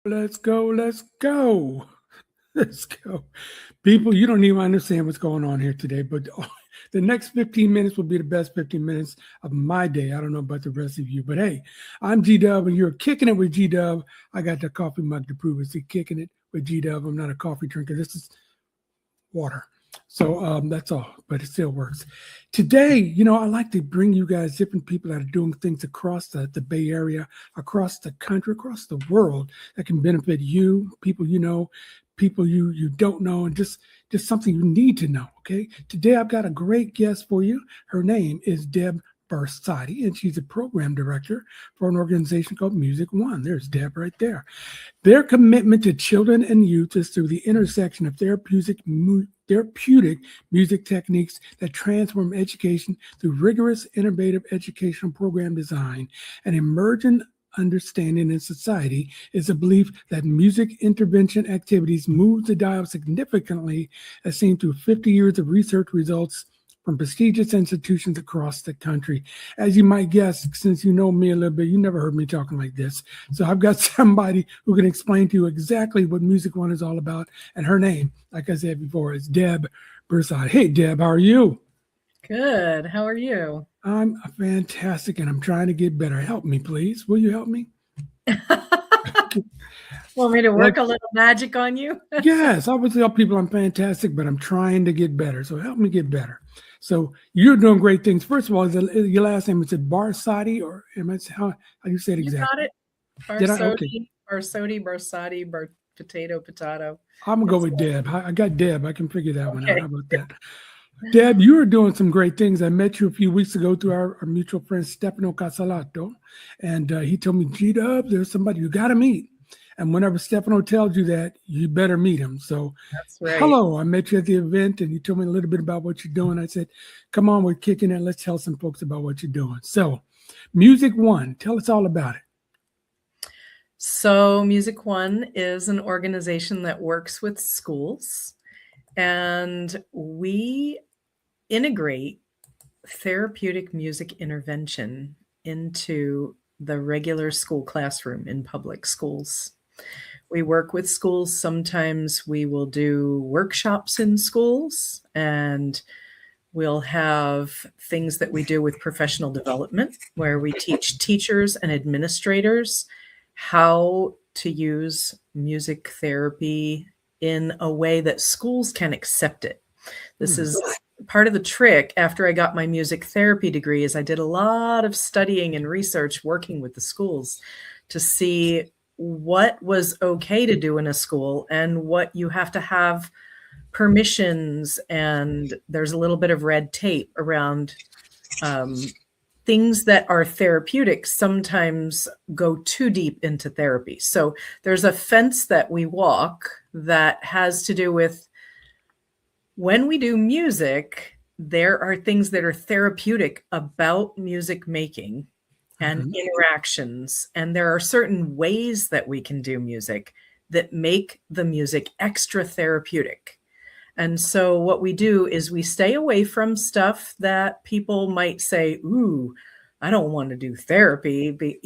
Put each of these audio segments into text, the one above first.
Let's go. Let's go. Let's go. People, you don't even understand what's going on here today, but the next 15 minutes will be the best 15 minutes of my day. I don't know about the rest of you, but hey, I'm GDOVE and you're kicking it with GDOVE. I got the coffee mug to prove it. See, kicking it with GDOVE. I'm not a coffee drinker. This is water. So that's all, but it still works. Today, I like to bring you guys different people that are doing things across the Bay Area, across the country, across the world that can benefit you, people you know, people you don't know, and just something you need to know, okay? Today, I've got a great guest for you. Her name is DEB Barsotti, and she's a program director for an organization called Music One. There's Deb right there. Their commitment to children and youth is through the intersection of therapeutic music techniques that transform education through rigorous, innovative educational program design and emergent understanding in society is a belief that music intervention activities move the dial significantly, as seen through 50 years of research results from prestigious institutions across the country. As you might guess, since you know me a little bit, you never heard me talking like this. So I've got somebody who can explain to you exactly what Music One is all about. And her name, like I said before, is DEB Barsotti. Hey, Deb, how are you? Good. How are you? I'm fantastic, and I'm trying to get better. Help me, please. Will you help me? Want me to work a little magic on you? Yes, I always tell people I'm fantastic, but I'm trying to get better. So help me get better. So you're doing great things. First of all, your last name, is it Barsotti, or how you say it exactly? You got it. Barsotti, potato. I'm going to go with Deb. I got Deb. I can figure that one out. How about that? Deb, you are doing some great things. I met you a few weeks ago through our mutual friend, Stefano Casalato. And he told me, GDOVE, there's somebody you got to meet. And whenever Stefano tells you that, you better meet him. So, that's right. Hello, I met you at the event and you told me a little bit about what you're doing. I said, come on, we're kicking it. Let's tell some folks about what you're doing. So, Music One, tell us all about it. So, Music One is an organization that works with schools, and we integrate therapeutic music intervention into the regular school classroom in public schools. We work with schools. Sometimes we will do workshops in schools, and we'll have things that we do with professional development where we teach teachers and administrators how to use music therapy in a way that schools can accept it. This is part of the trick. After I got my music therapy degree, is I did a lot of studying and research working with the schools to see what was okay to do in a school and what you have to have permissions, and there's a little bit of red tape around things that are therapeutic sometimes go too deep into therapy. So there's a fence that we walk that has to do with when we do music, there are things that are therapeutic about music making and interactions. And there are certain ways that we can do music that make the music extra therapeutic. And so what we do is we stay away from stuff that people might say, ooh, I don't want to do therapy. But,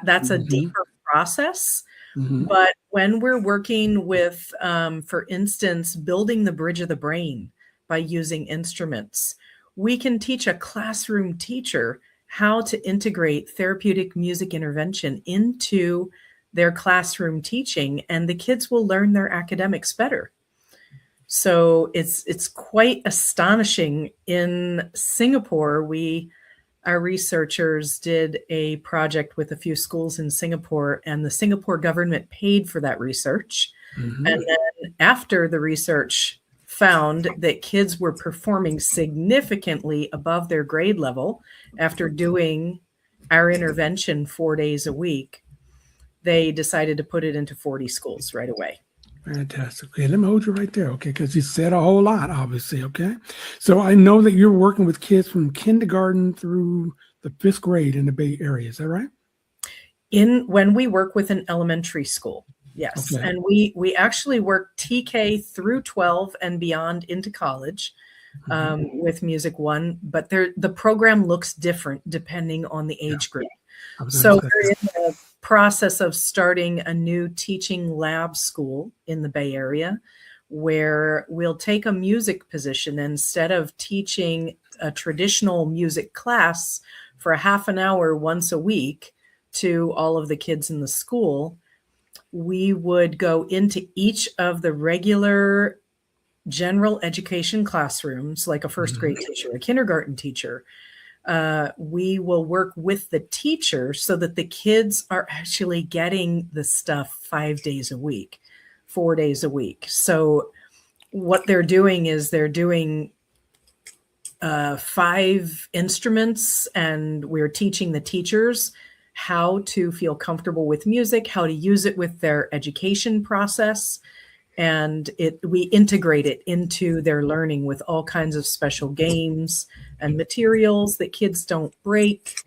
that's a deeper process. But when we're working with, for instance, building the bridge of the brain by using instruments, we can teach a classroom teacher how to integrate therapeutic music intervention into their classroom teaching, and the kids will learn their academics better. So it's quite astonishing. In Singapore, our researchers did a project with a few schools in Singapore, and the Singapore government paid for that research. And then after the research found that kids were performing significantly above their grade level after doing our intervention 4 days a week, they decided to put it into 40 schools right away. Fantastic. Okay, let me hold you right there, okay, because you said a whole lot, obviously, okay? So I know that you're working with kids from kindergarten through the 5th grade in the Bay Area. Is that right? When we work with an elementary school, yes. Okay. And we actually work TK through 12 and beyond into college with Music One, but the program looks different depending on the age group. So we're in the process of starting a new teaching lab school in the Bay Area, where we'll take a music position. Instead of teaching a traditional music class for a half an hour once a week to all of the kids in the school, we would go into each of the regular general education classrooms, like a first grade teacher, a kindergarten teacher. We will work with the teacher so that the kids are actually getting the stuff 5 days a week, 4 days a week. So what they're doing is they're doing 5 instruments, and we're teaching the teachers how to feel comfortable with music, how to use it with their education process. And we integrate it into their learning with all kinds of special games and materials that kids don't break.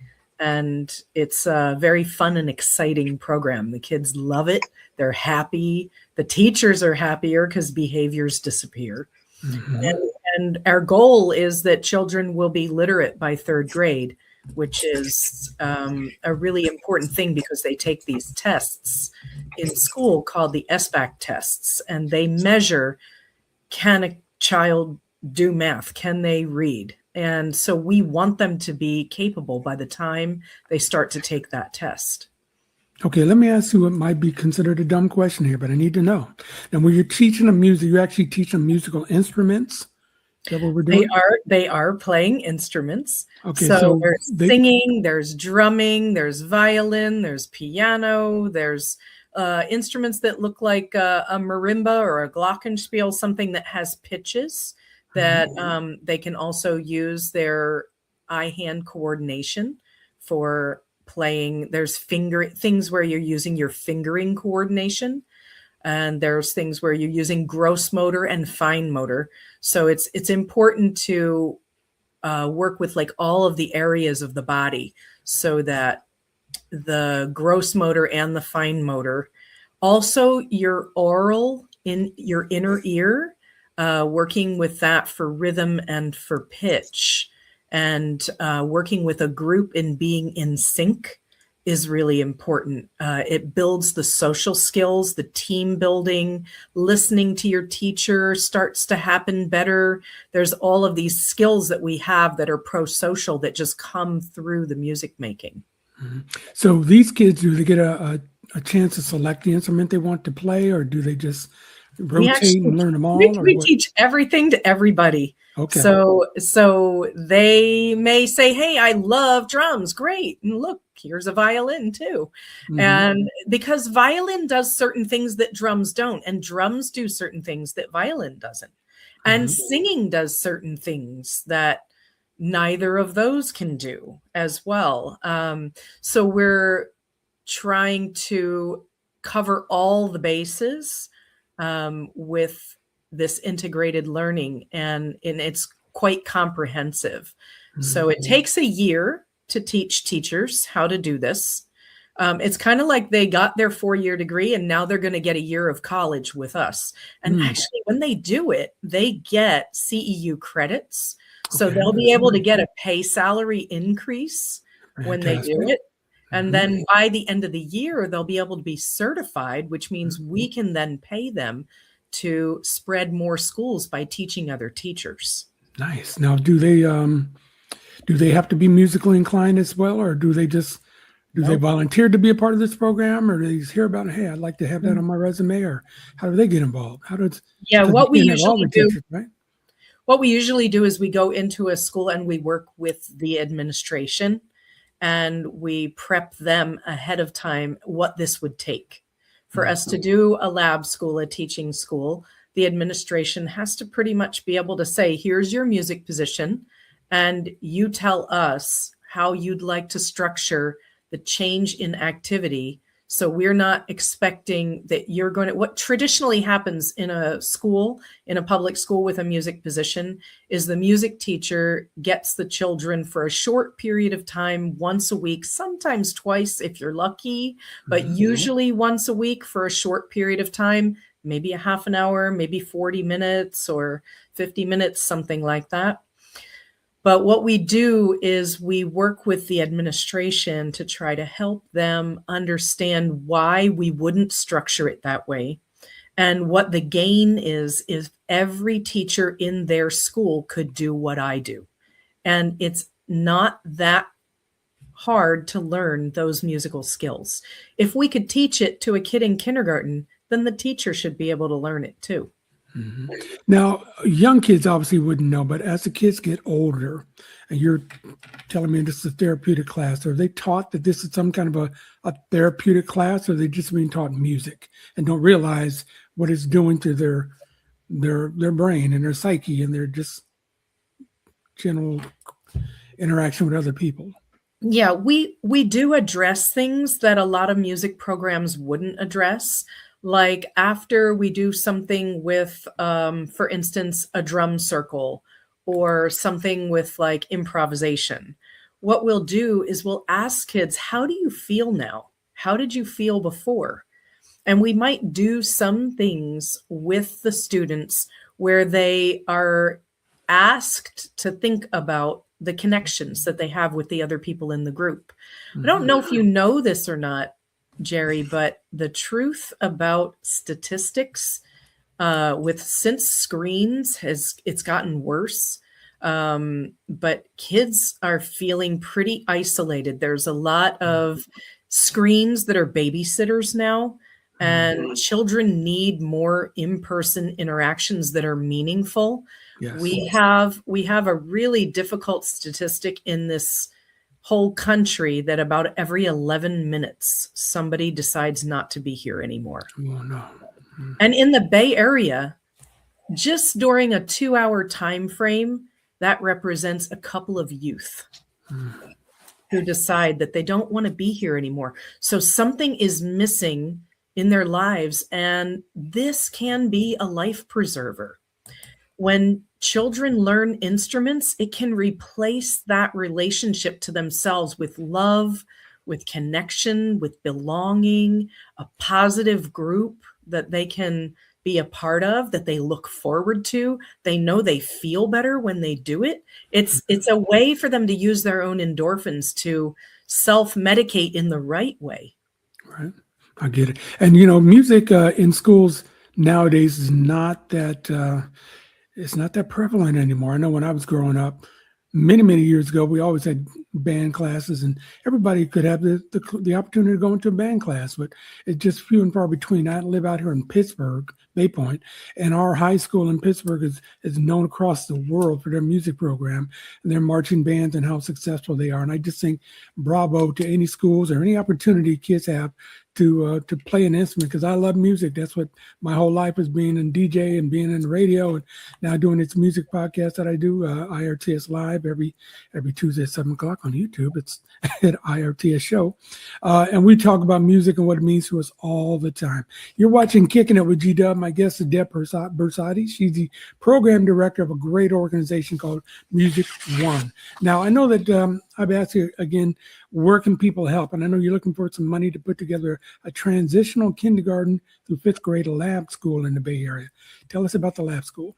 And it's a very fun and exciting program. The kids love it. They're happy. The teachers are happier because behaviors disappear. And our goal is that children will be literate by 3rd grade, which is a really important thing because they take these tests in school called the SBAC tests, and they measure, can a child do math? Can they read? And so we want them to be capable by the time they start to take that test. Okay, let me ask you what might be considered a dumb question here, but I need to know. Now, when you're teaching them music, you actually teach them musical instruments? Is that what we're doing? They are playing instruments. Okay, so there's singing, there's drumming, there's violin, there's piano, there's instruments that look like a marimba or a glockenspiel, something that has pitches that they can also use their eye-hand coordination for playing. There's things where you're using your fingering coordination, and there's things where you're using gross motor and fine motor. So it's important to work with like all of the areas of the body so that the gross motor and the fine motor, also your oral in your inner ear, working with that for rhythm and for pitch, and working with a group and being in sync is really important. It builds the social skills, the team building, listening to your teacher starts to happen better. There's all of these skills that we have that are pro-social that just come through the music making. So these kids, do they get a chance to select the instrument they want to play, or do they just rotate and learn them all? We teach everything to everybody. Okay. So they may say, hey, I love drums. Great. And look, here's a violin too. And because violin does certain things that drums don't, and drums do certain things that violin doesn't. And singing does certain things that neither of those can do as well. So we're trying to cover all the bases with this integrated learning, and it's quite comprehensive. So it takes a year to teach teachers how to do this. It's kind of like they got their 4-year degree and now they're going to get a year of college with us. And actually, when they do it, they get CEU credits. So they'll be able to get a pay salary increase when they do it. And then by the end of the year, they'll be able to be certified, which means we can then pay them to spread more schools by teaching other teachers. Nice. Now, do they have to be musically inclined as well, or do they just they volunteer to be a part of this program, or do they just hear about it? Hey, I'd like to have that on my resume, or how do they get involved? What we usually do, right? What we usually do is we go into a school and we work with the administration, and we prep them ahead of time what this would take. For us to do a lab school, a teaching school, the administration has to pretty much be able to say, here's your music position, and you tell us how you'd like to structure the change in activity. So we're not expecting that you're going to, what traditionally happens in a school, in a public school with a music position, is the music teacher gets the children for a short period of time, once a week, sometimes twice if you're lucky, but usually once a week for a short period of time, maybe a half an hour, maybe 40 minutes or 50 minutes, something like that. But what we do is we work with the administration to try to help them understand why we wouldn't structure it that way. And what the gain is every teacher in their school could do what I do. And it's not that hard to learn those musical skills. If we could teach it to a kid in kindergarten, then the teacher should be able to learn it too. Mm-hmm. Now, young kids obviously wouldn't know, but as the kids get older, and you're telling me this is a therapeutic class, are they taught that this is some kind of a therapeutic class, or are they just being taught music and don't realize what it's doing to their brain and their psyche and their just general interaction with other people? Yeah, we do address things that a lot of music programs wouldn't address. Like after we do something with, for instance, a drum circle or something with like improvisation, what we'll do is we'll ask kids, how do you feel now? How did you feel before? And we might do some things with the students where they are asked to think about the connections that they have with the other people in the group. I don't know if you know this or not, Jerry, but the truth about statistics since screens it's gotten worse. But kids are feeling pretty isolated. There's a lot of screens that are babysitters now, and children need more in-person interactions that are meaningful. Yes. We have a really difficult statistic in this whole country that about every 11 minutes, somebody decides not to be here anymore. Oh, no. And in the Bay Area, just during a 2-hour time frame, that represents a couple of youth who decide that they don't want to be here anymore. So something is missing in their lives, and this can be a life preserver. When children learn instruments, it can replace that relationship to themselves with love, with connection, with belonging, a positive group that they can be a part of, that they look forward to. They know they feel better when they do it. It's a way for them to use their own endorphins to self-medicate in the right way. Right. I get it. And, music in schools nowadays is not that it's not that prevalent anymore. I know when I was growing up, many years ago, we always had band classes, and everybody could have the opportunity to go into a band class, but it's just few and far between. I live out here in Pittsburgh, Bay Point, and our high school in Pittsburgh is known across the world for their music program and their marching bands and how successful they are. And I just think bravo to any schools or any opportunity kids have to play an instrument, because I love music. That's what my whole life is, being in DJ and being in the radio, and now doing this music podcast that I do, IRTS Live, every Tuesday at 7:00 on YouTube. It's at IRTS Show. And we talk about music and what it means to us all the time. You're watching Kicking It with GDOVE. My guest is DEB Barsotti. She's the program director of a great organization called Music One. Now, I know that I've asked you again, where can people help? And I know you're looking for some money to put together a transitional kindergarten through 5th grade lab school in the Bay Area. Tell us about the lab school.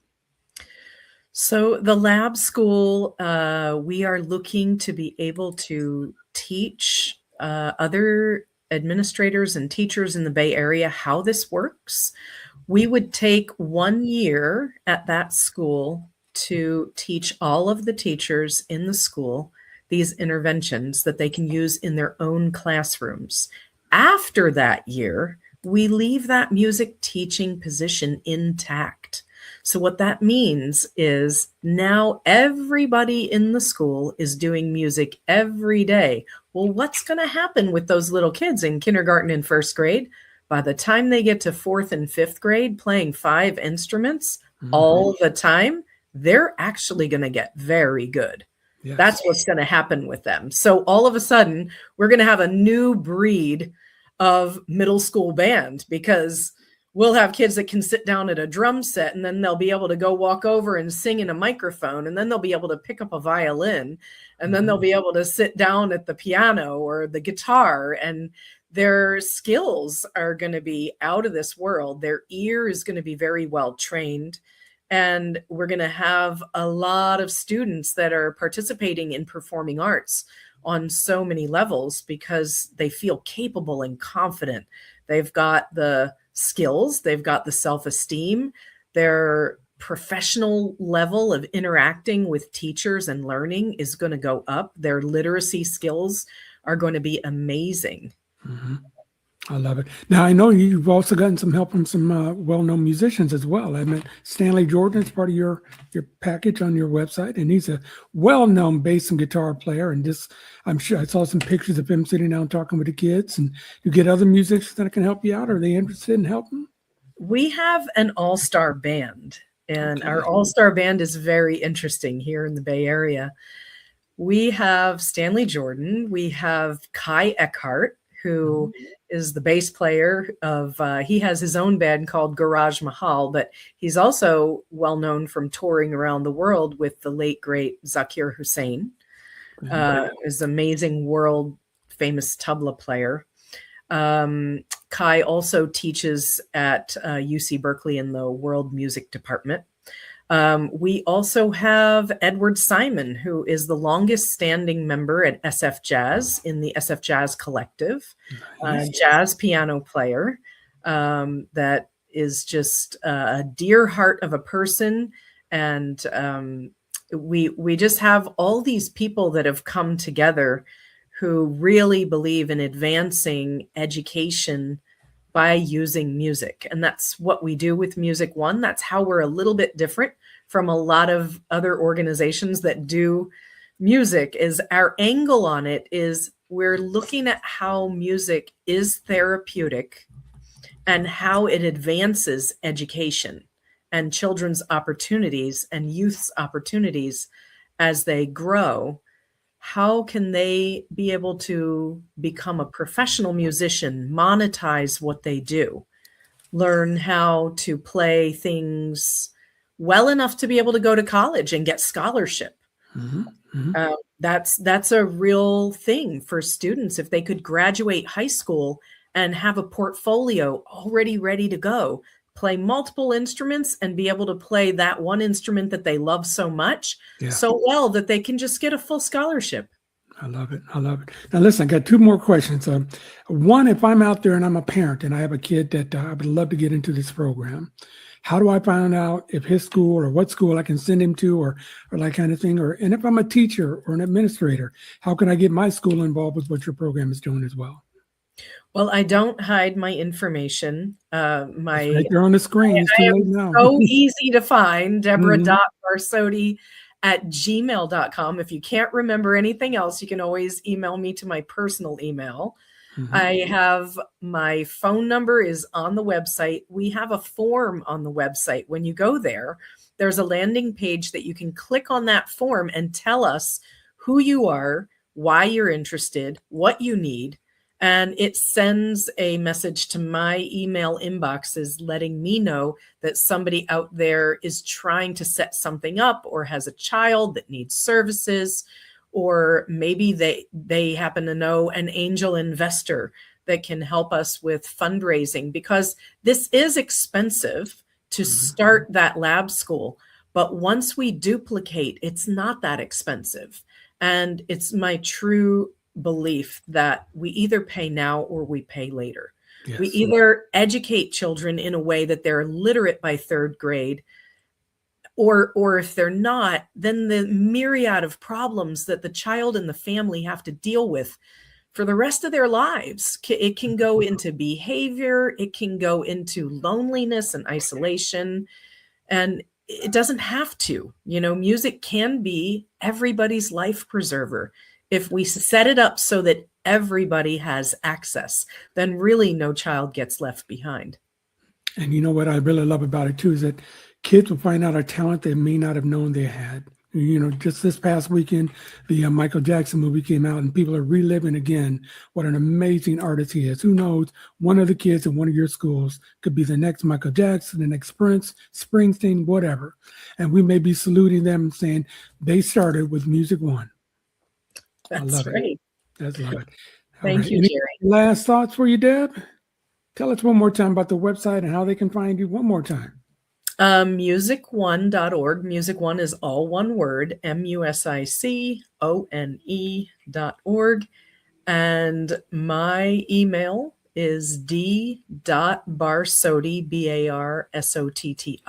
So the lab school, we are looking to be able to teach other administrators and teachers in the Bay Area how this works. We would take 1 year at that school to teach all of the teachers in the school these interventions that they can use in their own classrooms. After that year, we leave that music teaching position intact. So what that means is now everybody in the school is doing music every day. Well, what's going to happen with those little kids in kindergarten and 1st grade? By the time they get to 4th and 5th grade playing 5 instruments all the time, they're actually going to get very good. Yes. That's what's going to happen with them. So all of a sudden, we're going to have a new breed of middle school band, because we'll have kids that can sit down at a drum set, and then they'll be able to go walk over and sing in a microphone, and then they'll be able to pick up a violin, and then they'll be able to sit down at the piano or the guitar, and their skills are going to be out of this world. Their ear is going to be very well trained. And we're going to have a lot of students that are participating in performing arts on so many levels because they feel capable and confident. They've got the skills, they've got the self-esteem, their professional level of interacting with teachers and learning is going to go up. Their literacy skills are going to be amazing. Mm-hmm. I love it. Now, I know you've also gotten some help from some well-known musicians as well. I mean, Stanley Jordan is part of your package on your website, and he's a well-known bass and guitar player. And just, I'm sure I saw some pictures of him sitting down talking with the kids. And you get other musicians that can help you out. Are they interested in helping? We have an all-star band, and our all-star band is very interesting here in the Bay Area. We have Stanley Jordan. We have Kai Eckhart, who is the bass player of, he has his own band called Garage Mahal, but he's also well known from touring around the world with the late, great Zakir Hussain, is an amazing world famous tabla player. Kai also teaches at UC Berkeley in the world music department. We also have Edward Simon, who is the longest standing member at SF Jazz in the SF Jazz Collective, jazz piano player that is just a dear heart of a person. And we just have all these people that have come together who really believe in advancing education by using music. And that's what we do with Music One. That's how we're a little bit different from a lot of other organizations that do music. Is our angle on it is we're looking at how music is therapeutic and how it advances education and children's opportunities and youth's opportunities as they grow. How can they be able to become a professional musician, monetize what they do, learn how to play things well enough to be able to go to college and get scholarship? That's a real thing for students. If they could graduate high school and have a portfolio already ready to go, play multiple instruments and be able to play that one instrument that they love so much, so well that they can just get a full scholarship. I love it. I love it. Now, listen, I got two more questions. One, if I'm out there and I'm a parent and I have a kid that I would love to get into this program, how do I find out if his school or what school I can send him to or that kind of thing? And if I'm a teacher or an administrator, how can I get my school involved with what your program is doing as well? Well, I don't hide my information. It's right there on the screen. I am so easy to find, Deborah.Barsotti@gmail.com. If you can't remember anything else, you can always email me to my personal email. I have my phone number is on the website. We have a form on the website. When you go there, there's a landing page that you can click on that form and tell us who you are, why you're interested, what you need. And it sends a message to my email inboxes letting me know that somebody out there is trying to set something up or has a child that needs services, or maybe they happen to know an angel investor that can help us with fundraising, because this is expensive to start that lab school. But once we duplicate, it's not that expensive. And it's my true belief that we either pay now or we pay later. Yes. We either educate children in a way that they're literate by third grade, or if they're not, then the myriad of problems that the child and the family have to deal with for the rest of their lives. It can go into behavior, it can go into loneliness and isolation, and it doesn't have to. You know, music can be everybody's life preserver. If we set it up so that everybody has access, then really no child gets left behind. And you know what I really love about it too is that kids will find out a talent they may not have known they had. You know, just this past weekend, the Michael Jackson movie came out and people are reliving again what an amazing artist he is. Who knows, one of the kids in one of your schools could be the next Michael Jackson, the next Prince, Springsteen, whatever. And we may be saluting them and saying they started with Music One. That's right. That's love it. Thank you, Jerry. Last thoughts for you, Deb? Tell us one more time about the website and how they can find you one more time. Music1.org. Music One is all one word, MUSICONE.org. And my email is d.barsotti, BARSOTTI,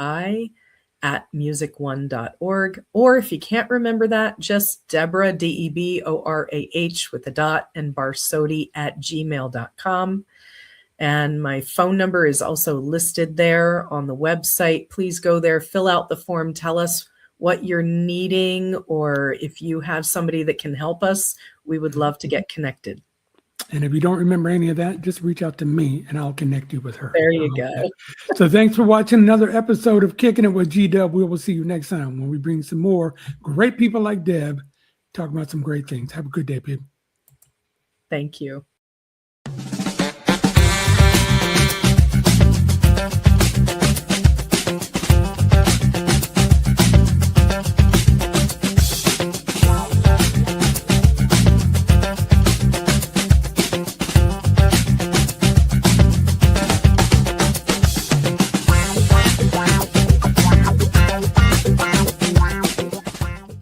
@music1.org. Or if you can't remember that, just Deborah, DEBORAH with a dot, and Barsotti @gmail.com. And my phone number is also listed there on the website. Please go there, fill out the form, tell us what you're needing, or if you have somebody that can help us, we would love to get connected. And if you don't remember any of that, just reach out to me and I'll connect you with her. There you go. So thanks for watching another episode of Kicking It with GDOVE. We will see you next time when we bring some more great people like Deb talking about some great things. Have a good day, people. Thank you.